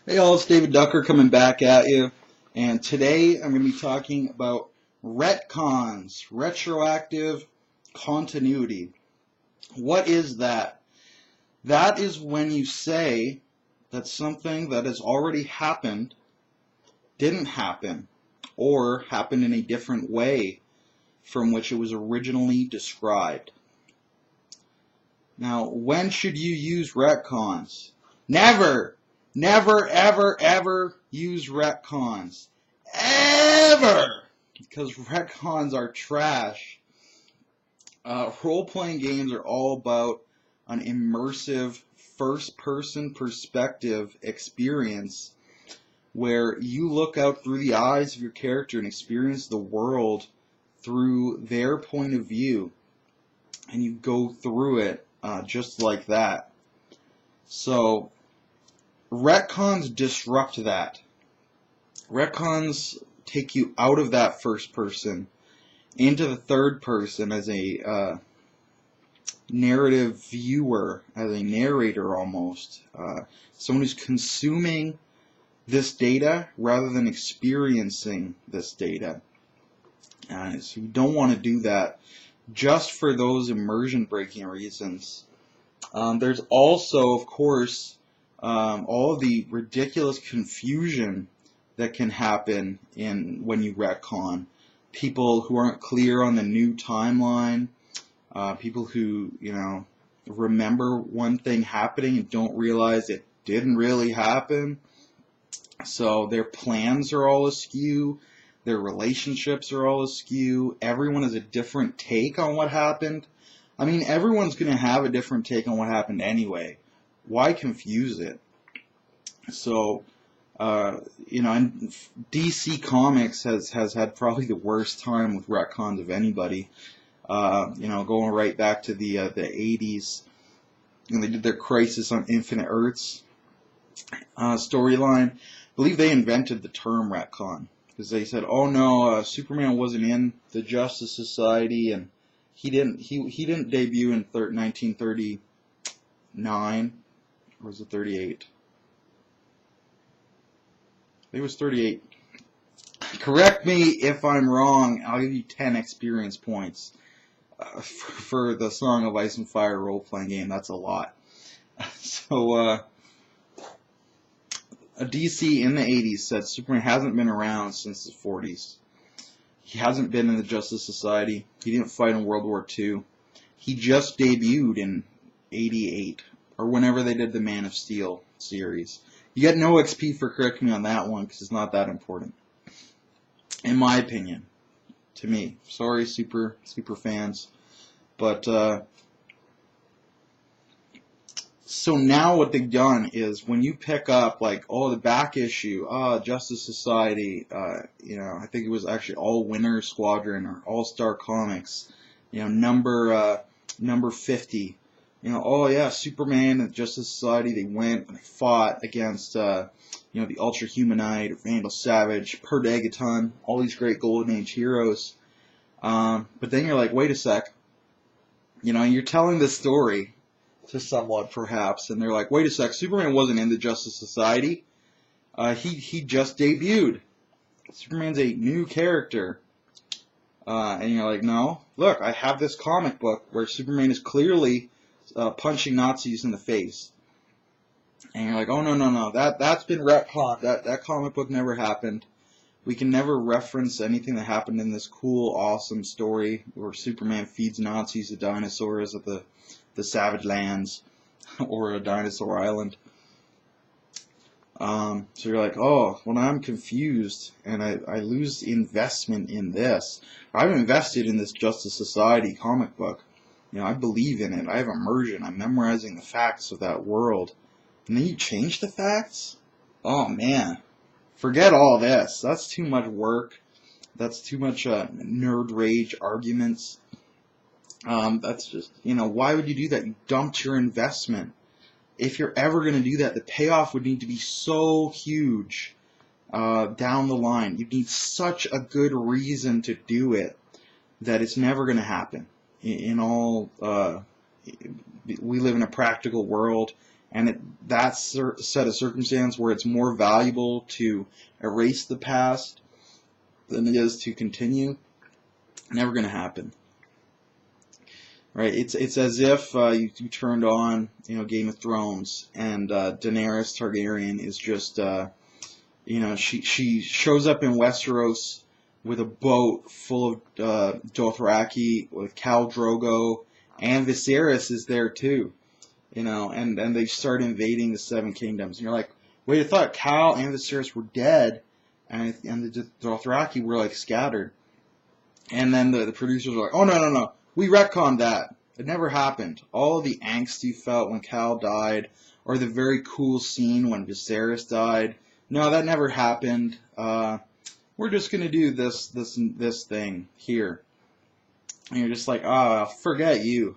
Hey all, it's David Ducker coming back at you, and today I'm going to be talking about retcons, retroactive continuity. What is that? That is when you say that something that has already happened didn't happen, or happened in a different way from which it was originally described. Now, when should you use retcons? Never! Never, ever, ever use retcons. Ever! Because retcons are trash. Role-playing games are all about an immersive first-person perspective experience where you look out through the eyes of your character and experience the world through their point of view. And you go through it just like that. So, retcons disrupt that. Retcons take you out of that first person into the third person as a narrative viewer, as a narrator almost. Someone who's consuming this data rather than experiencing this data. So you don't want to do that just for those immersion breaking reasons. There's also, of course, all of the ridiculous confusion that can happen when you retcon. People who aren't clear on the new timeline, people who, remember one thing happening and don't realize it didn't really happen. So their plans are all askew, their relationships are all askew, everyone has a different take on what happened. I mean, everyone's going to have a different take on what happened anyway. Why confuse it? So, and DC Comics has had probably the worst time with retcons of anybody. Going right back to the 80s, when they did their Crisis on Infinite Earths storyline. I believe they invented the term retcon because they said, "Oh no, Superman wasn't in the Justice Society, and he didn't debut in 1939, or was it 38? I think it was 38. Correct me if I'm wrong. I'll give you 10 experience points for the Song of Ice and Fire role-playing game. That's a lot. So, a DC in the 80s said Superman hasn't been around since the 40s. He hasn't been in the Justice Society. He didn't fight in World War II. He just debuted in 88, or whenever they did the Man of Steel series. You get no XP for correcting me on that one, because it's not that important. In my opinion. To me. Sorry, super fans. But, so now what they've done is when you pick up, like, the back issue, Justice Society, I think it was actually All Winner Squadron or All Star Comics, number 50. Superman and Justice Society, they went and they fought against, the Ultra Humanite, Vandal Savage, Perd Agaton, all these great Golden Age heroes. But then you're like, wait a sec. You're telling this story to someone, perhaps, and they're like, wait a sec, Superman wasn't in the Justice Society. He just debuted. Superman's a new character. And you're like, no, look, I have this comic book where Superman is clearly punching Nazis in the face. And you're like, oh, no, that's been retconned. That comic book never happened. We can never reference anything that happened in this cool, awesome story where Superman feeds Nazis to dinosaurs at the Savage Lands or a dinosaur island. So you're like, oh, well, now I'm confused and I lose investment in this. I've invested in this Justice Society comic book. I believe in it. I have immersion. I'm memorizing the facts of that world. And then you change the facts? Oh, man. Forget all this. That's too much work. That's too much nerd rage arguments. That's just, why would you do that? You dumped your investment. If you're ever going to do that, the payoff would need to be so huge down the line. You'd need such a good reason to do it that it's never going to happen. We live in a practical world, and that set of circumstance where it's more valuable to erase the past than it is to continue, never going to happen. Right? It's as if you turned on, Game of Thrones, and Daenerys Targaryen is just, she shows up in Westeros with a boat full of Dothraki, with Khal Drogo, and Viserys is there too, and they start invading the Seven Kingdoms. And you're like, wait, I thought Khal and Viserys were dead, and the Dothraki were like scattered. And then the producers were like, oh, no, we retconned that. It never happened. All of the angst you felt when Khal died, or the very cool scene when Viserys died, no, that never happened. We're just going to do this thing here. And you're just like, forget you,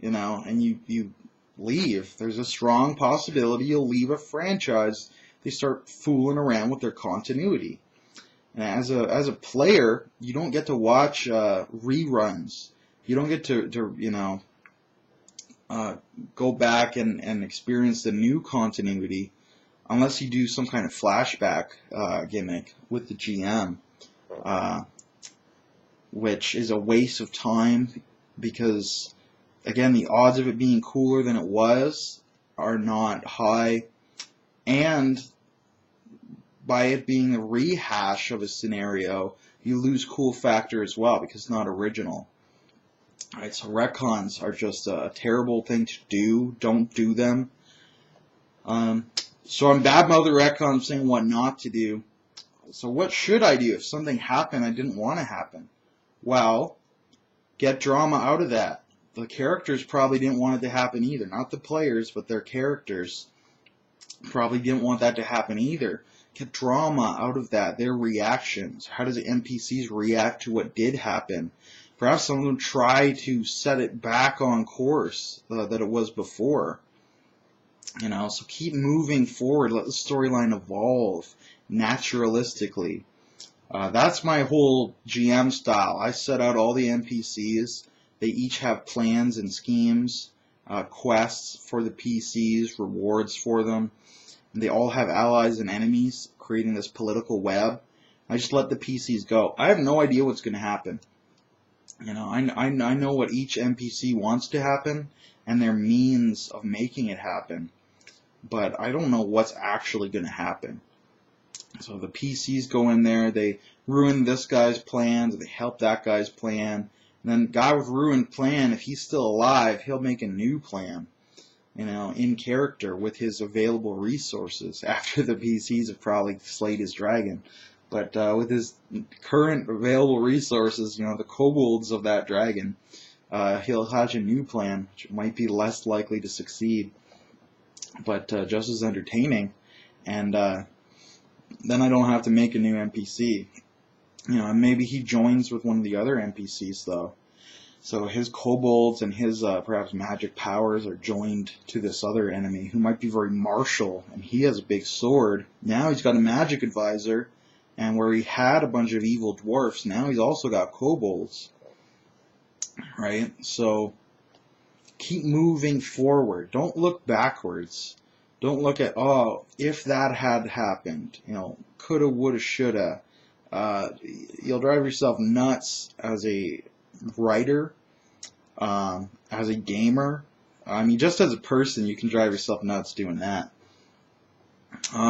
and you leave. There's a strong possibility you'll leave a franchise. They start fooling around with their continuity. And as a player, you don't get to watch reruns. You don't get to go back and experience the new continuity unless you do some kind of flashback gimmick with the GM, which is a waste of time because, again, the odds of it being cooler than it was are not high, and by it being a rehash of a scenario, you lose cool factor as well because it's not original. Alright, so retcons are just a terrible thing to do. Don't do them. So I'm badmouthing retcons, saying what not to do. So what should I do if something happened I didn't want to happen? Well, get drama out of that. The characters probably didn't want it to happen either. Not the players, but their characters probably didn't want that to happen either. Get drama out of that. Their reactions. How does the NPCs react to what did happen? Perhaps some of them try to set it back on course that it was before. So keep moving forward. Let the storyline evolve naturalistically. That's my whole GM style. I set out all the NPCs. They each have plans and schemes, quests for the PCs, rewards for them. And they all have allies and enemies, creating this political web. I just let the PCs go. I have no idea what's going to happen. I know what each NPC wants to happen and their means of making it happen, but I don't know what's actually going to happen. So the PCs go in there, they ruin this guy's plans, they help that guy's plan, and then the guy with ruined plan, if he's still alive, he'll make a new plan, in character with his available resources after the PCs have probably slayed his dragon. But with his current available resources, the kobolds of that dragon, he'll hatch a new plan, which might be less likely to succeed, but just as entertaining. And then I don't have to make a new NPC. Maybe he joins with one of the other NPCs, though. So his kobolds and his perhaps magic powers are joined to this other enemy who might be very martial, and he has a big sword. Now he's got a magic advisor. And where he had a bunch of evil dwarfs, now he's also got kobolds. Right? So keep moving forward. Don't look backwards. Don't look at, if that had happened. Coulda, woulda, shoulda. You'll drive yourself nuts as a writer, as a gamer. Just as a person, you can drive yourself nuts doing that.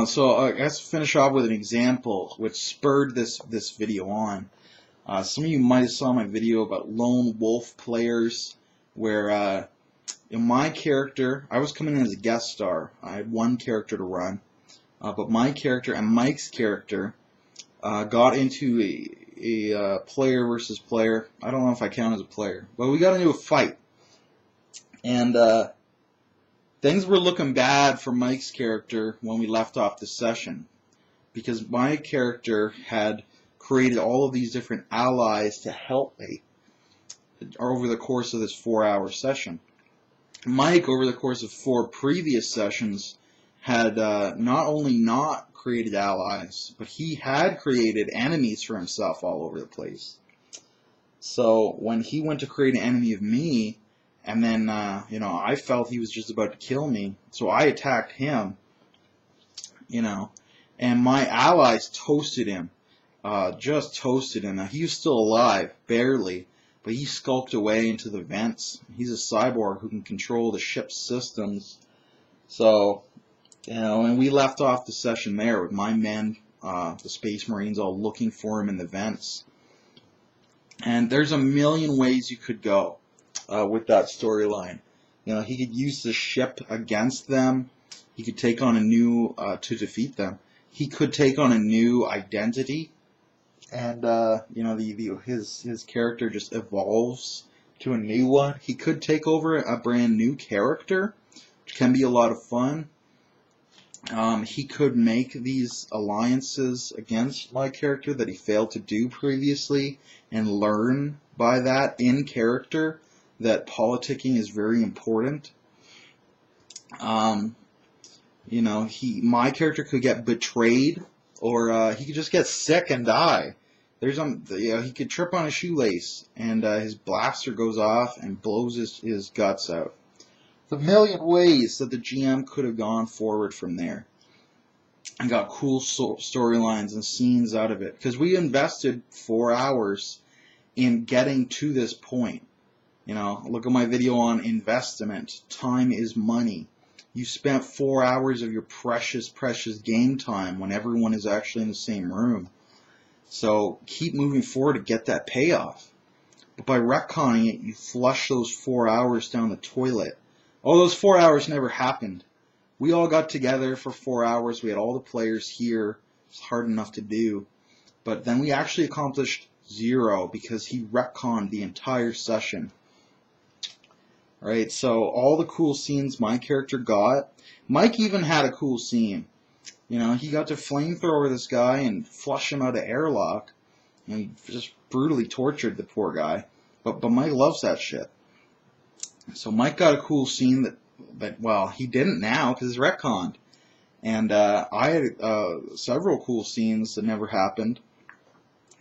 So I guess finish off with an example which spurred this video on. Some of you might have saw my video about lone wolf players, where in my character, I was coming in as a guest star. I had one character to run, but my character and Mike's character got into a player versus player. I don't know if I count as a player, but we got into a fight, and things were looking bad for Mike's character when we left off the session, because my character had created all of these different allies to help me over the course of this 4-hour session. Mike, over the course of 4 previous sessions, had not only not created allies, but he had created enemies for himself all over the place. So when he went to create an enemy of me, And then, you know, I felt he was just about to kill me, so I attacked him, you know, and my allies toasted him, just toasted him. Now, he was still alive, barely, but he skulked away into the vents. He's a cyborg who can control the ship's systems. So, you know, and we left off the session there with my men, the Space Marines, all looking for him in the vents. And there's a million ways you could go with that storyline. You know, he could use the ship against them. He could take on a new, to defeat them. He could take on a new identity. And, you know, his character just evolves to a new one. He could take over a brand new character, which can be a lot of fun. He could make these alliances against my character that he failed to do previously and learn by that in character that politicking is very important. You know, my character could get betrayed, or he could just get sick and die. You know, he could trip on a shoelace and his blaster goes off and blows his guts out. The million ways that the GM could have gone forward from there and got cool storylines and scenes out of it, because we invested 4 hours in getting to this point. You know, look at my video on investment. Time is money. You spent 4 hours of your precious, precious game time when everyone is actually in the same room. So keep moving forward to get that payoff. But by retconning it, you flush those 4 hours down the toilet. Oh, those 4 hours never happened. We all got together for 4 hours. We had all the players here. It's hard enough to do. But then we actually accomplished 0 because he retconned the entire session. Right, so all the cool scenes my character got. Mike even had a cool scene. You know, he got to flamethrower this guy and flush him out of airlock. And he just brutally tortured the poor guy. But Mike loves that shit. So Mike got a cool scene that well, he didn't now because it's retconned. And I had several cool scenes that never happened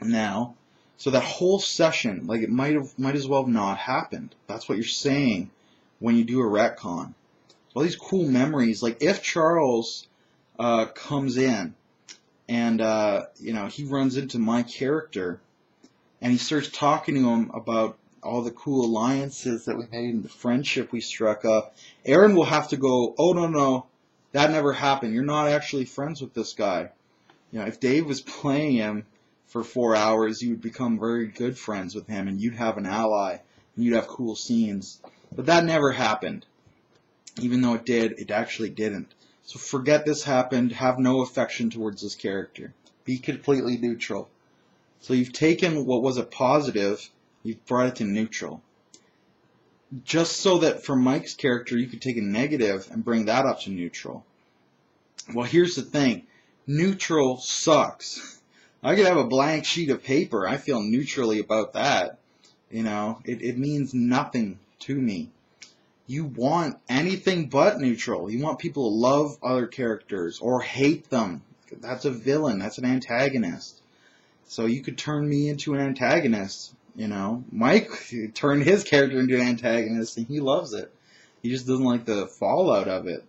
now. So that whole session, like, it might as well have not happened. That's what you're saying when you do a retcon. All these cool memories, like if Charles comes in and you know, he runs into my character and he starts talking to him about all the cool alliances that we made and the friendship we struck up, Aaron will have to go, oh no, that never happened. You're not actually friends with this guy. You know, if Dave was playing him for 4 hours, you would become very good friends with him and you'd have an ally and you'd have cool scenes. But that never happened. Even though it did, it actually didn't. So forget this happened. Have no affection towards this character. Be completely neutral. So you've taken what was a positive, you've brought it to neutral. Just so that for Mike's character, you could take a negative and bring that up to neutral. Well, here's the thing. Neutral sucks. I could have a blank sheet of paper. I feel neutrally about that. You know, it means nothing to me. You want anything but neutral. You want people to love other characters or hate them. That's a villain. That's an antagonist. So you could turn me into an antagonist. You know, Mike turned his character into an antagonist and he loves it. He just doesn't like the fallout of it.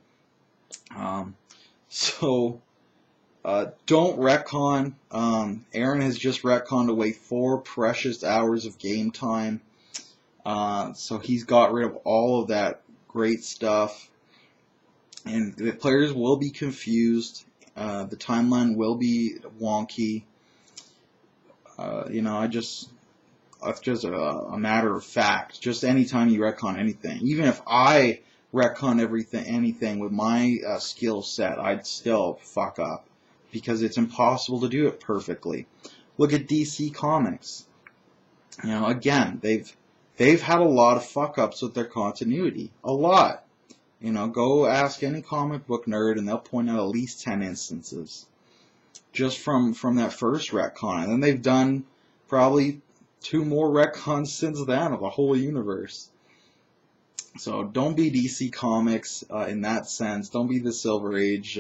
Don't retcon. Aaron has just retconned away 4 precious hours of game time. So he's got rid of all of that great stuff. And the players will be confused. The timeline will be wonky. You know, it's just a matter of fact. Just anytime you retcon anything. Even if I retcon anything with my skill set, I'd still fuck up. Because it's impossible to do it perfectly. Look at DC Comics. You know, again, they've had a lot of fuck-ups with their continuity. A lot. You know, go ask any comic book nerd and they'll point out at least 10 instances. Just from that first retcon. And then they've done probably 2 more retcons since then of the whole universe. So don't be DC Comics in that sense. Don't be the Silver Age.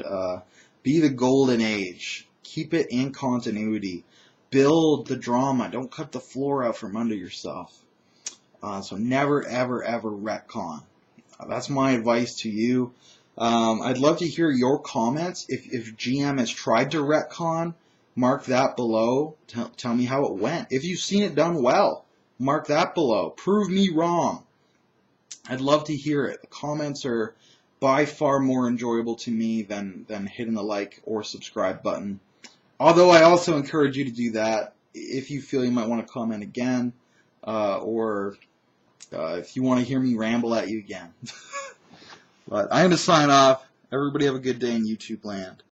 Be the Golden Age. Keep it in continuity. Build the drama. Don't cut the floor out from under yourself. So never, ever, ever retcon. That's my advice to you. I'd love to hear your comments. If GM has tried to retcon, mark that below. Tell me how it went. If you've seen it done well, mark that below. Prove me wrong. I'd love to hear it. The comments are by far more enjoyable to me than hitting the like or subscribe button. Although I also encourage you to do that if you feel you might want to comment again, or if you want to hear me ramble at you again. But I'm going to sign off. Everybody have a good day in YouTube land.